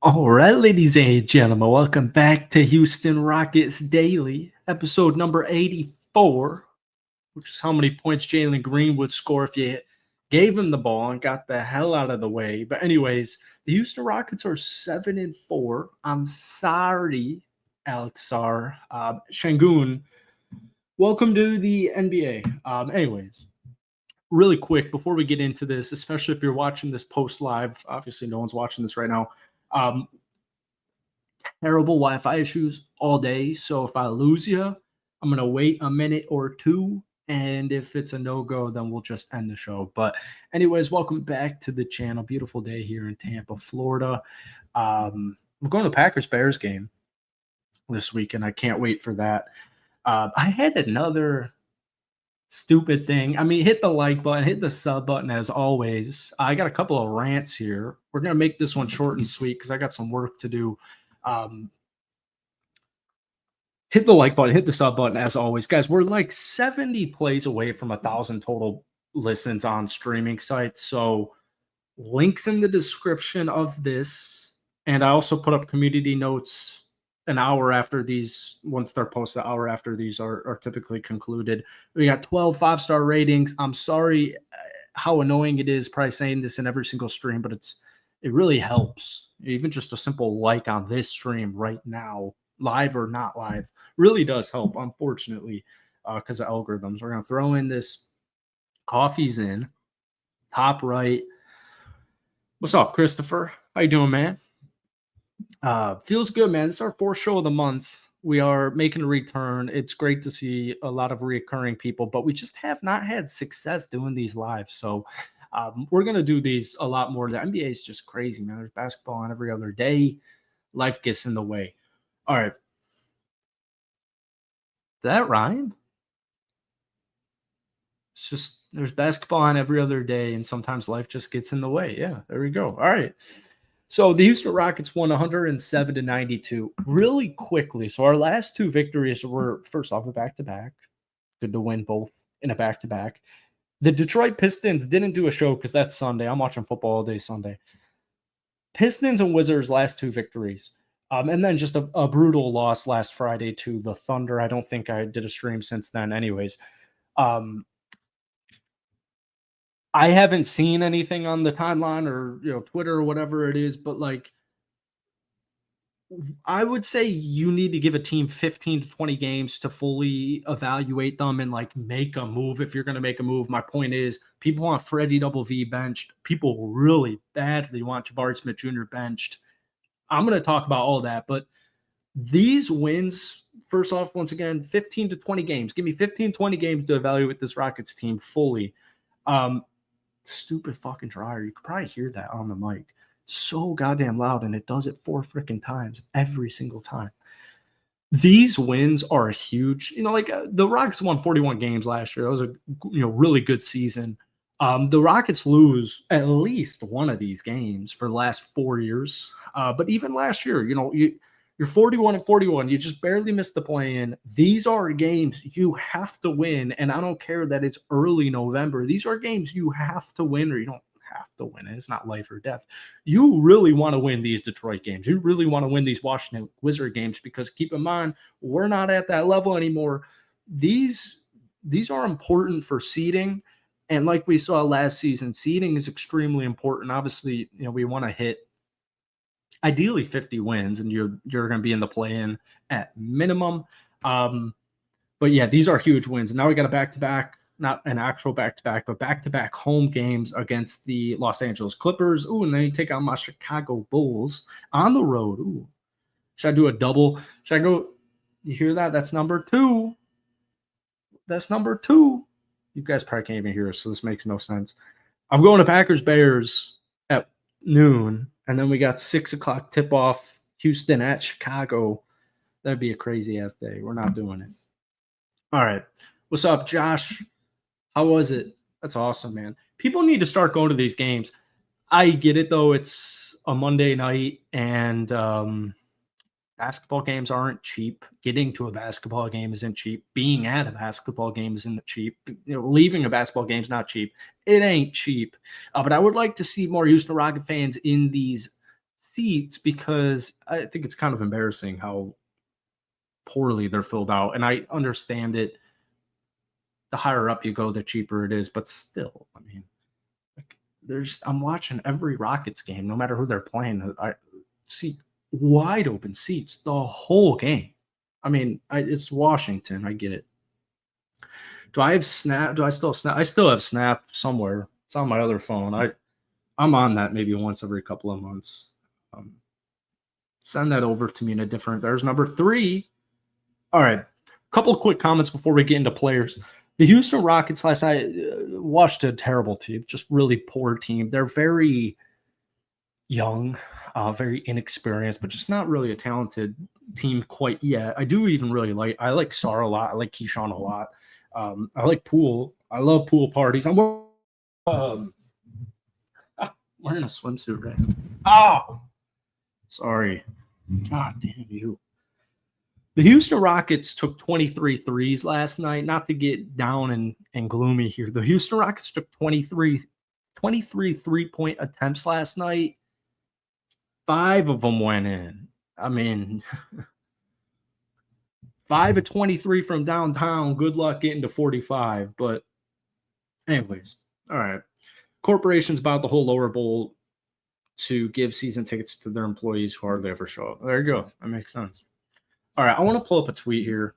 All right, ladies and gentlemen, welcome back to Houston Rockets Daily, episode number 84, which is how many points Jalen Green would score if you gave him the ball and got the hell out of the way. But anyways, the Houston Rockets are 7-4. I'm sorry, Alex Sarr. Sengun, welcome to the NBA. Anyways, really quick before we get into this, especially if you're watching this post live, obviously no one's watching this right now. Terrible Wi-Fi issues all day. So if I lose you, I'm going to wait a minute or two. And if it's a no-go, then we'll just end the show. But anyways, welcome back to the channel. Beautiful day here in Tampa, Florida. We're going to Packers-Bears game this weekend. I can't wait for that. I had another stupid thing. I mean, hit the like button, hit the sub button as always. I got a couple of rants here. We're going to make this one short and sweet because I got some work to do. Hit the like button, hit the sub button as always. Guys, we're like 70 plays away from 1,000 total listens on streaming sites. So links in the description of this. And I also put up community notes an hour after these, once they're posted, an hour after these are typically concluded. We got 12 5-star ratings. I'm sorry how annoying it is probably saying this in every single stream, but it really helps. Even just a simple like on this stream right now, live or not live, really does help, unfortunately, because of algorithms. We're going to throw in this coffee's in, top right. What's up, Christopher? How you doing, man? Feels good, man. This is our fourth show of the month. We are making a return. It's great to see a lot of reoccurring people, but we just have not had success doing these live. So we're going to do these a lot more. The NBA is just crazy, man. There's basketball on every other day. Life gets in the way. All right. Did that rhyme? It's just there's basketball on every other day, and sometimes life just gets in the way. Yeah, there we go. All right. So the Houston Rockets won 107-92 really quickly. So our last two victories were, first off, a back-to-back. Good to win both in a back-to-back. The Detroit Pistons didn't do a show because that's Sunday. I'm watching football all day Sunday. Pistons and Wizards last two victories. And then just a brutal loss last Friday to the Thunder. I don't think I did a stream since then anyways. I haven't seen anything on the timeline or Twitter or whatever it is, but like I would say you need to give a team 15 to 20 games to fully evaluate them and like make a move if you're going to make a move. My point is people want Freddie Double V benched. People really badly want Jabari Smith Jr. benched. I'm going to talk about all that, but these wins, first off, once again, 15 to 20 games. Give me 15, 20 games to evaluate this Rockets team fully. Stupid fucking dryer. You could probably hear that on the mic. It's so goddamn loud, and it does it 4 freaking times every single time. These wins are huge. The Rockets won 41 games last year. That was a really good season. The Rockets lose at least one of these games for the last 4 years. But even last year, you're 41-41. You just barely missed the play-in. These are games you have to win, and I don't care that it's early November. These are games you have to win, or you don't have to win it. It's not life or death. You really want to win these Detroit games. You really want to win these Washington Wizard games because keep in mind, we're not at that level anymore. These are important for seeding, and like we saw last season, seeding is extremely important. Obviously, we want to hit ideally 50 wins, and you're going to be in the play-in at minimum. But yeah, these are huge wins. Now we got a back-to-back, not an actual back-to-back, but back-to-back home games against the Los Angeles Clippers. Ooh, and then you take on my Chicago Bulls on the road. Ooh, should I do a double? Should I go? You hear that? That's number 2. That's number 2. You guys probably can't even hear us, so this makes no sense. I'm going to Packers-Bears at noon. And then we got 6 o'clock tip-off, Houston at Chicago. That'd be a crazy-ass day. We're not doing it. All right. What's up, Josh? How was it? That's awesome, man. People need to start going to these games. I get it, though. It's a Monday night, and basketball games aren't cheap. Getting to a basketball game isn't cheap. Being at a basketball game isn't cheap. Leaving a basketball game is not cheap. It ain't cheap. But I would like to see more Houston Rocket fans in these seats because I think it's kind of embarrassing how poorly they're filled out. And I understand it. The higher up you go, the cheaper it is. But still, I mean, like, I'm watching every Rockets game, no matter who they're playing. I see wide open seats the whole game. I mean, it's Washington. I get it. Do I have Snap? Do I still have Snap? I still have Snap somewhere. It's on my other phone. I'm on that maybe once every couple of months. Um, Send that over to me in a different. There's number 3. All right. Couple of quick comments before we get into players. The Houston Rockets last night watched a terrible team, just really poor team. They're very young, very inexperienced, but just not really a talented team quite yet. I do even really I like Sar a lot. I like Keyshawn a lot. I like pool. I love pool parties. I'm wearing a swimsuit right now. Oh, sorry. God damn you. The Houston Rockets took 23 threes last night. Not to get down and gloomy here. The Houston Rockets took 23 3-point attempts last night. 5 of them went in. I mean, 5 of 23 from downtown. Good luck getting to 45. But anyways, all right. Corporations bought the whole lower bowl to give season tickets to their employees who hardly ever show up. There you go. That makes sense. All right, I want to pull up a tweet here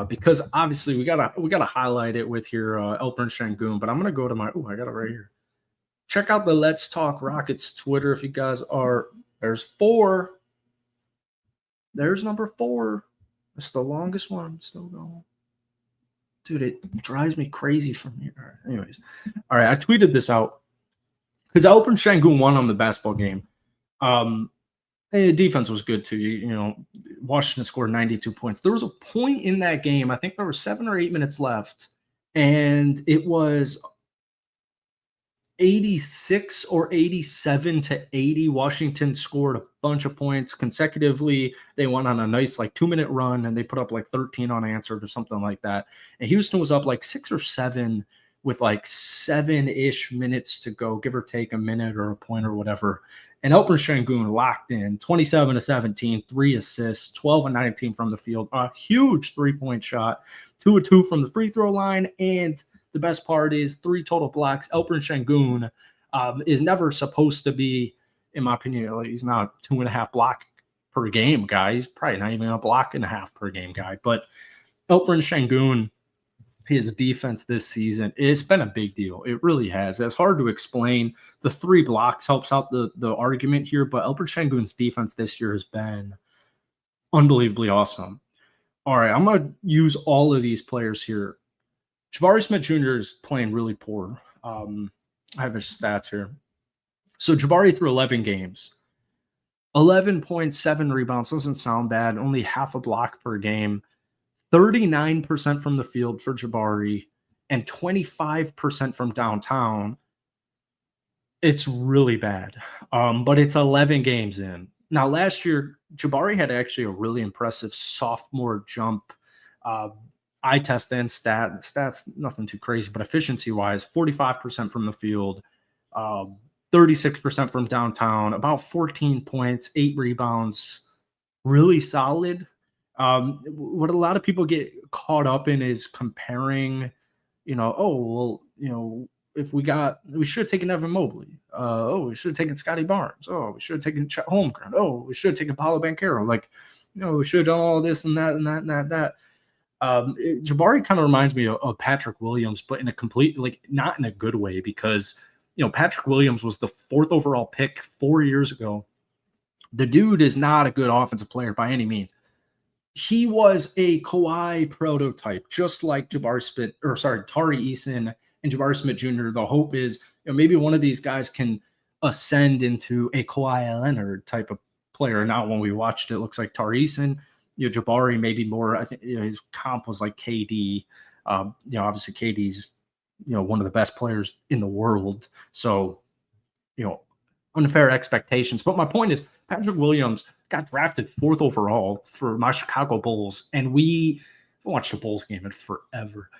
because obviously we gotta highlight it with here Alperen Sengun. But I'm gonna go to I got it right here. Check out the Let's Talk Rockets Twitter if you guys are. There's 4. There's number 4. It's the longest one. Still going. Dude, it drives me crazy from here. All right, anyways, all right, I tweeted this out because Alperen Sengun won on the basketball game. The defense was good too. You know, Washington scored 92 points. There was a point in that game, I think there were 7 or 8 minutes left, and it was 86 or 87 to 80. Washington scored a bunch of points consecutively. They went on a nice 2-minute run, and they put up 13 unanswered or something like that. And Houston was up 6 or 7 with 7-ish minutes to go, give or take a minute or a point or whatever. And Alperen Sengun locked in 27 to 17, 3 assists, 12 and 19 from the field, a huge 3-point shot, 2 of 2 from the free throw line. And the best part is 3 total blocks. Alperen Sengun is never supposed to be, in my opinion, he's not 2.5 block per game guy. He's probably not even a block and a half per game guy. But Alperen Sengun, his defense this season, it's been a big deal. It really has. It's hard to explain. The 3 blocks helps out the argument here, but Alperen Sengun's defense this year has been unbelievably awesome. All right, I'm going to use all of these players here. Jabari Smith Jr. is playing really poor. I have his stats here. So Jabari through 11 games, 11.7 rebounds. Doesn't sound bad. Only half a block per game. 39% from the field for Jabari and 25% from downtown. It's really bad, but it's 11 games in. Now, last year, Jabari had actually a really impressive sophomore jump. Eye test and stats, nothing too crazy, but efficiency-wise, 45% from the field, 36% from downtown, about 14 points, 8 rebounds, really solid. What a lot of people get caught up in is comparing, if we should have taken Evan Mobley. We should have taken Scotty Barnes. We should have taken Chet Holmgren. We should have taken Paolo Banchero. We should have done all this and that and that and that. Jabari kind of reminds me of Patrick Williams, but in a complete, not in a good way, because, Patrick Williams was the 4th overall pick 4 years ago. The dude is not a good offensive player by any means. He was a Kawhi prototype, just like Tari Eason and Jabari Smith Jr. The hope is, maybe one of these guys can ascend into a Kawhi Leonard type of player. Now, when we watched it, looks like Tari Eason, Jabari maybe more. I think his comp was like KD. Obviously KD's one of the best players in the world. So, unfair expectations. But my point is, Patrick Williams got drafted 4th overall for my Chicago Bulls, and we watched the Bulls game in forever.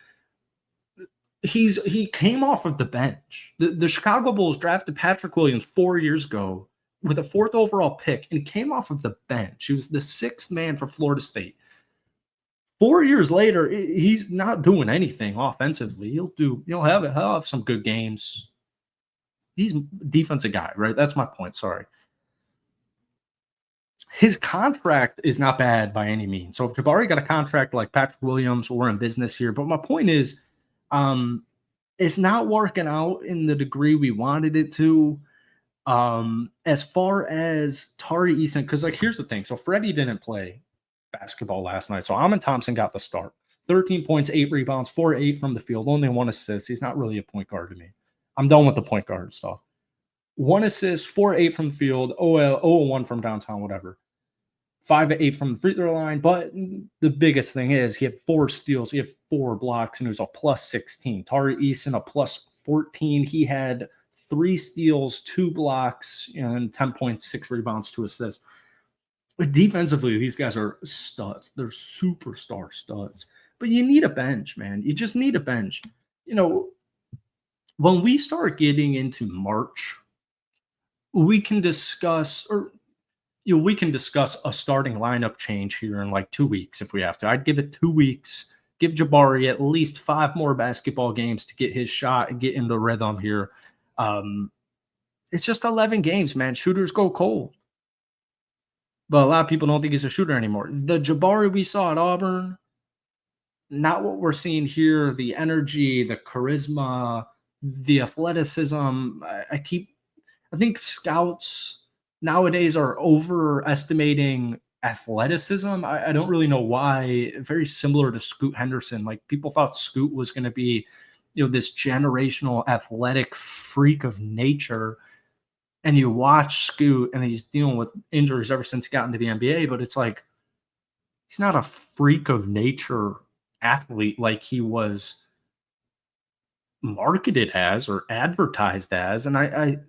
He came off of the bench. The Chicago Bulls drafted Patrick Williams 4 years ago with a 4th overall pick and came off of the bench. He was the 6th man for Florida State. 4 years later, he's not doing anything offensively. He'll have some good games. He's a defensive guy, right? That's my point. Sorry. His contract is not bad by any means. So if Jabari got a contract like Patrick Williams, we're in business here. But my point is, it's not working out in the degree we wanted it to. As far as Tari Eason, because like here's the thing. So Freddie didn't play basketball last night. So Amon Thompson got the start. 13 points, 8 rebounds, 4-8 from the field, only 1 assist. He's not really a point guard to me. I'm done with the point guard stuff. 1 assist, 4-8 from the field, 0-1 from downtown, whatever. 5-8 from the free throw line. But the biggest thing is he had 4 steals, he had 4 blocks, and it was a plus 16. Tari Eason, a plus 14. He had 3 steals, 2 blocks, and 10 points, 6 rebounds, 2 assists. But defensively, these guys are studs. They're superstar studs. But you need a bench, man. You just need a bench. When we start getting into March, we can discuss a starting lineup change here in like 2 weeks if we have to. I'd give it 2 weeks. Give Jabari at least 5 more basketball games to get his shot and get into rhythm here. It's just 11 games, man. Shooters go cold. But a lot of people don't think he's a shooter anymore. The Jabari we saw at Auburn, not what we're seeing here. The energy, the charisma, the athleticism. I think scouts nowadays are overestimating athleticism. I don't really know why. Very similar to Scoot Henderson. Like people thought Scoot was going to be, this generational athletic freak of nature. And you watch Scoot, and he's dealing with injuries ever since he got into the NBA. But it's like he's not a freak of nature athlete like he was marketed as or advertised as. And I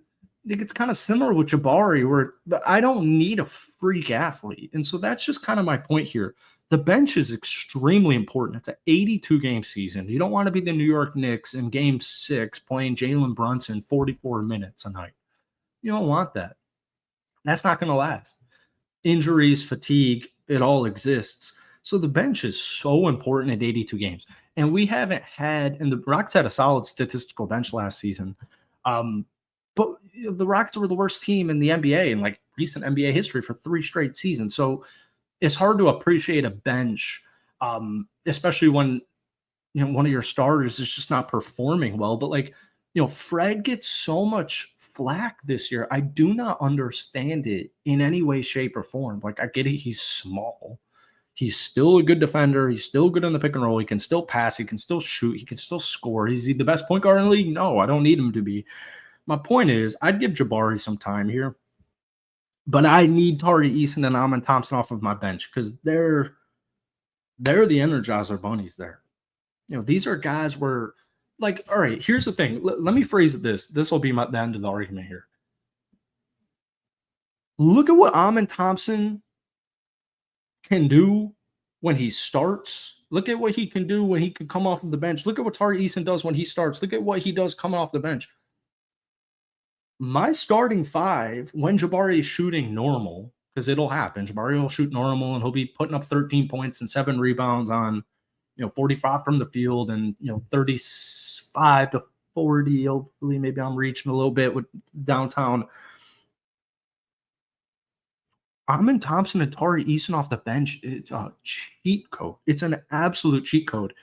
think it's kind of similar with Jabari, where I don't need a freak athlete. And so that's just kind of my point here. The bench is extremely important. It's an 82-game season. You don't want to be the New York Knicks in Game 6 playing Jalen Brunson 44 minutes a night. You don't want that. That's not going to last. Injuries, fatigue, it all exists. So the bench is so important at 82 games. And we haven't had, and the Rockets had a solid statistical bench last season. But the Rockets were the worst team in the NBA in like recent NBA history for 3 straight seasons. So it's hard to appreciate a bench, especially when one of your starters is just not performing well. But like, Fred gets so much flack this year. I do not understand it in any way, shape, or form. Like, I get it. He's small. He's still a good defender. He's still good in the pick and roll. He can still pass. He can still shoot. He can still score. Is he the best point guard in the league? No, I don't need him to be. My point is, I'd give Jabari some time here, but I need Tari Eason and Amon Thompson off of my bench because they're the Energizer bunnies there. These are guys where, like, all right, here's the thing. Let me phrase it this. This will be the end of the argument here. Look at what Amon Thompson can do when he starts. Look at what he can do when he can come off of the bench. Look at what Tari Eason does when he starts. Look at what he does coming off the bench. My starting 5, when Jabari is shooting normal, because it'll happen, Jabari will shoot normal and he'll be putting up 13 points and 7 rebounds on 45 from the field and 35 to 40. Hopefully, maybe I'm reaching a little bit with downtown. Amon Thompson and Tari Eason off the bench, it's a cheat code. It's an absolute cheat code.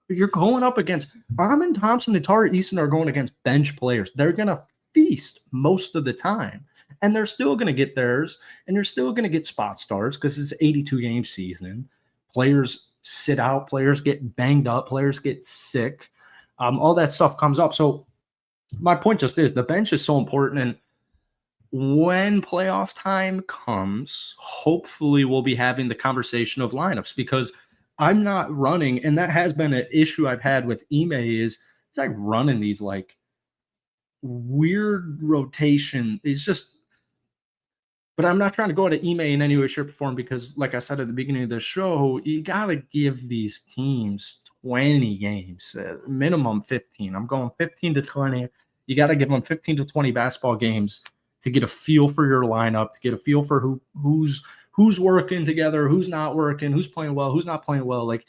You're going up against Amon Thompson and Tari Eason are going against bench players. They're gonna feast most of the time, and they're still gonna get theirs, and you're still gonna get spot starts because it's 82-game season. Players sit out, players get banged up, players get sick. All that stuff comes up. So my point just is the bench is so important. And when playoff time comes, hopefully we'll be having the conversation of lineups because I'm not running. And that has been an issue I've had with Ime is it's like running these like weird rotation. It's just, but I'm not trying to go to Ime in any way, shape, or form because, like I said at the beginning of the show, you got to give these teams 20 games, minimum 15. I'm going 15 to 20. You got to give them 15 to 20 basketball games to get a feel for your lineup, to get a feel for who's working together, who's not working, who's playing well, who's not playing well. Like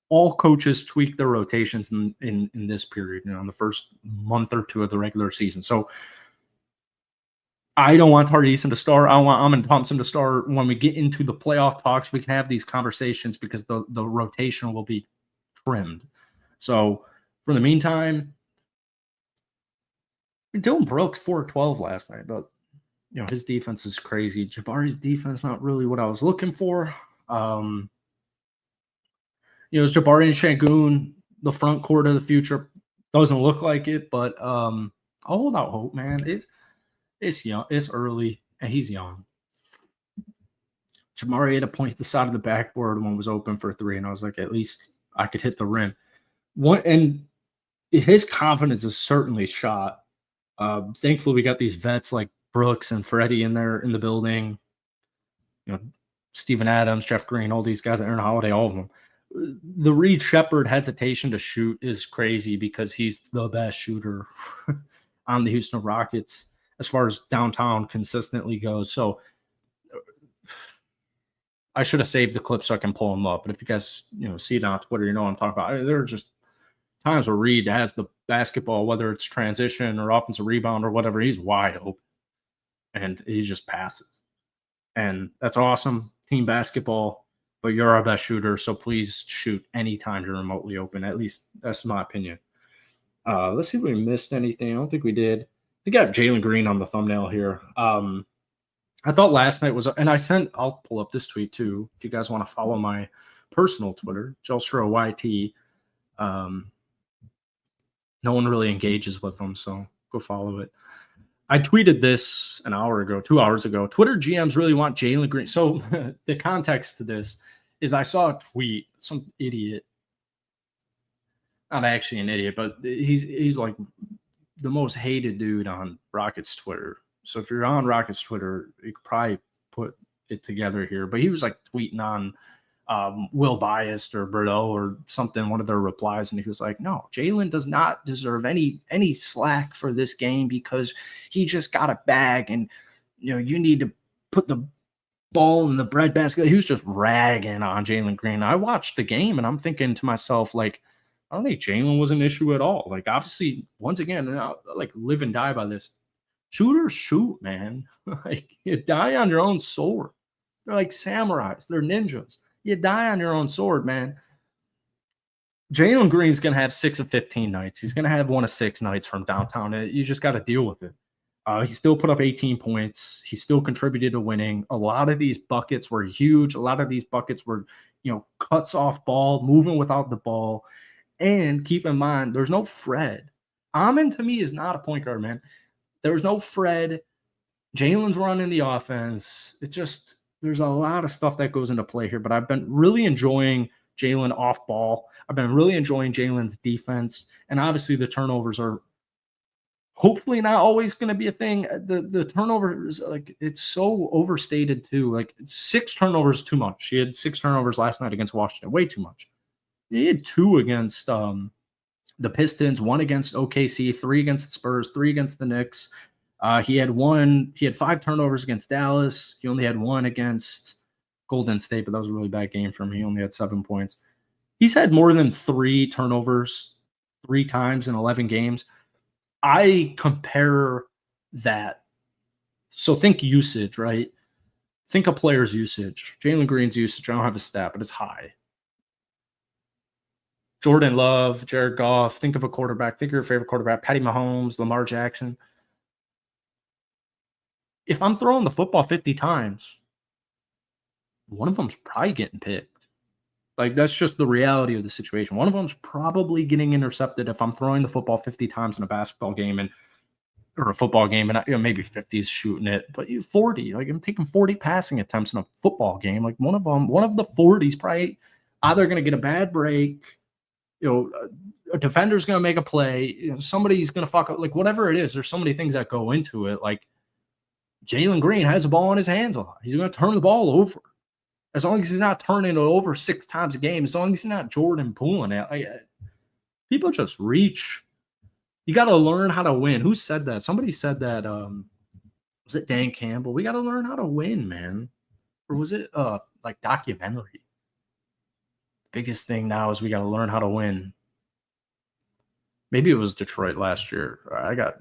all coaches tweak their rotations in this period, in the first month or two of the regular season. So I don't want Tari Eason to start. I want Amon Thompson to start. When we get into the playoff talks, we can have these conversations because the rotation will be trimmed. So for the meantime, Dylan Brooks 4-12 last night, but his defense is crazy. Jabari's defense not really what I was looking for. It's Jabari and Sengun, the front court of the future. Doesn't look like it, but I'll hold out hope, man. It's young, it's early, and he's young. Jabari had a point at the side of the backboard when it was open for three, and I was like, at least I could hit the rim. And his confidence is certainly shot. Thankfully, we got these vets like Brooks and Freddie in there in the building. Steven Adams, Jeff Green, all these guys, Aaron Holiday, all of them. The Reed Shepherd hesitation to shoot is crazy because he's the best shooter on the Houston Rockets as far as downtown consistently goes. So I should have saved the clip so I can pull him up. But if you guys, see it on Twitter, I'm talking about. There are just times where Reed has the basketball, whether it's transition or offensive rebound or whatever, he's wide open. And he just passes. And that's awesome. Team basketball. But you're our best shooter, so please shoot anytime you're remotely open. At least that's my opinion. Let's see if we missed anything. I don't think we did. I think I have Jalen Green on the thumbnail here. I thought last night was, and I'll pull up this tweet too, if you guys want to follow my personal Twitter, Jelstra YT. No one really engages with them, so go follow it. I tweeted this an hour ago, 2 hours ago. Twitter GMs really want Jalen Green. So the context to this is I saw a tweet, some idiot, not actually an idiot, but he's like the most hated dude on Rockets Twitter. So if you're on Rockets Twitter, you could probably put it together here. But he was like tweeting on Will Biased or Bordeaux or something, one of their replies, and he was like, no, Jalen does not deserve any slack for this game because he just got a bag and you need to put the ball in the breadbasket. He was just ragging on Jalen Green. I watched the game and I'm thinking to myself, like, I don't think Jalen was an issue at all. Like, obviously, once again, I'll, like, live and die by this. Shooters shoot, man. Like, you die on your own sword. They're like samurais. They're ninjas. You die on your own sword, man. Jalen Green's going to have 6 of 15 nights. He's going to have 1 of 6 nights from downtown. You just got to deal with it. He still put up 18 points. He still contributed to winning. A lot of these buckets were huge. A lot of these buckets were, cuts off ball, moving without the ball. And keep in mind, there's no Fred. Amon, to me, is not a point guard, man. There's no Fred. Jalen's running the offense. There's a lot of stuff that goes into play here, but I've been really enjoying Jalen off ball. I've been really enjoying Jalen's defense. And obviously the turnovers are hopefully not always going to be a thing. The turnovers, like, it's so overstated too. Like 6 turnovers too much. He had 6 turnovers last night against Washington. Way too much. He had 2 against the Pistons, 1 against OKC, 3 against the Spurs, 3 against the Knicks. He had 5 turnovers against Dallas. He only had 1 against Golden State, but that was a really bad game for him. He only had 7 points. He's had more than 3 turnovers 3 times in 11 games. I compare that. So think usage, right? Think a player's usage. Jalen Green's usage, I don't have a stat, but it's high. Jordan Love, Jared Goff, think of a quarterback. Think of your favorite quarterback, Patty Mahomes, Lamar Jackson. If I'm throwing the football 50 times, one of them's probably getting picked. Like, that's just the reality of the situation. One of them's probably getting intercepted if I'm throwing the football 50 times in a basketball game or a football game, and maybe 50 is shooting it, but 40. Like, I'm taking 40 passing attempts in a football game. Like, one of the 40 is probably either going to get a bad break, a defender's going to make a play, somebody's going to fuck up, like, whatever it is. There's so many things that go into it. Like, Jalen Green has the ball in his hands a lot. He's going to turn the ball over. As long as he's not turning it over 6 times a game, as long as he's not Jordan Pooling it, people just reach. You got to learn how to win. Who said that? Somebody said that Was it Dan Campbell? We got to learn how to win, man. Or was it like documentary? Biggest thing now is we got to learn how to win. Maybe it was Detroit last year.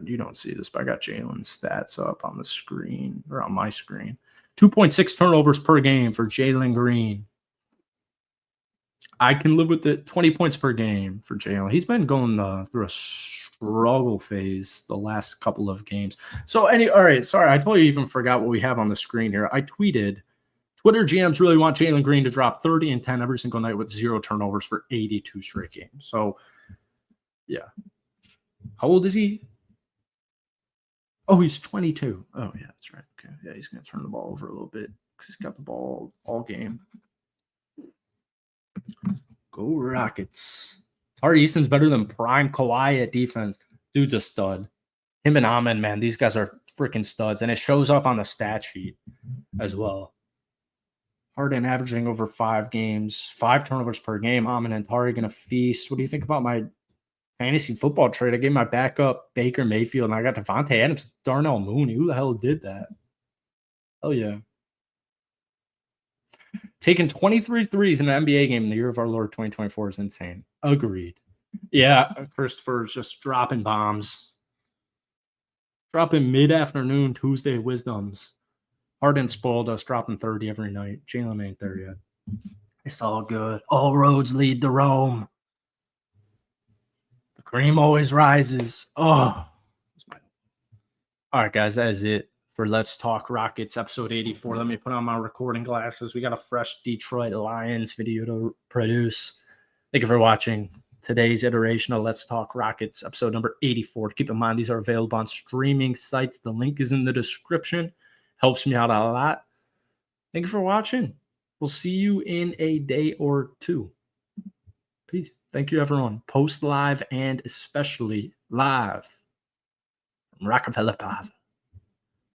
You don't see this, but I got Jalen's stats up on the screen or on my screen. 2.6 turnovers per game for Jalen Green. I can live with it. 20 points per game for Jalen. He's been going through a struggle phase the last couple of games. So, all right. Sorry, I totally even forgot what we have on the screen here. I tweeted, Twitter GMs really want Jalen Green to drop 30 and 10 every single night with 0 turnovers for 82 straight games. So, yeah. How old is he? Oh, he's 22. Oh, yeah, that's right. Okay. Yeah, he's going to turn the ball over a little bit because he's got the ball all game. Go Rockets. Tari Easton's better than prime Kawhi at defense. Dude's a stud. Him and Amen, man, these guys are freaking studs. And it shows up on the stat sheet as well. Harden averaging over 5 games, 5 turnovers per game. Amen and Tari going to feast. What do you think about my fantasy football trade? I gave my backup Baker Mayfield, and I got Devontae Adams, Darnell Mooney. Who the hell did that? Hell yeah. Taking 23 threes in an NBA game in the year of our Lord 2024 is insane. Agreed. Yeah, Christopher's just dropping bombs. Dropping mid-afternoon Tuesday wisdoms. Harden spoiled us, dropping 30 every night. Jalen ain't there yet. It's all good. All roads lead to Rome. The cream always rises. Oh. All right, guys, that is it for Let's Talk Rockets, episode 84. Let me put on my recording glasses. We got a fresh Detroit Lions video to produce. Thank you for watching today's iteration of Let's Talk Rockets, episode number 84. Keep in mind, these are available on streaming sites. The link is in the description. Helps me out a lot. Thank you for watching. We'll see you in a day or two. Peace. Thank you, everyone. Post live and especially live from Rockefeller Plaza.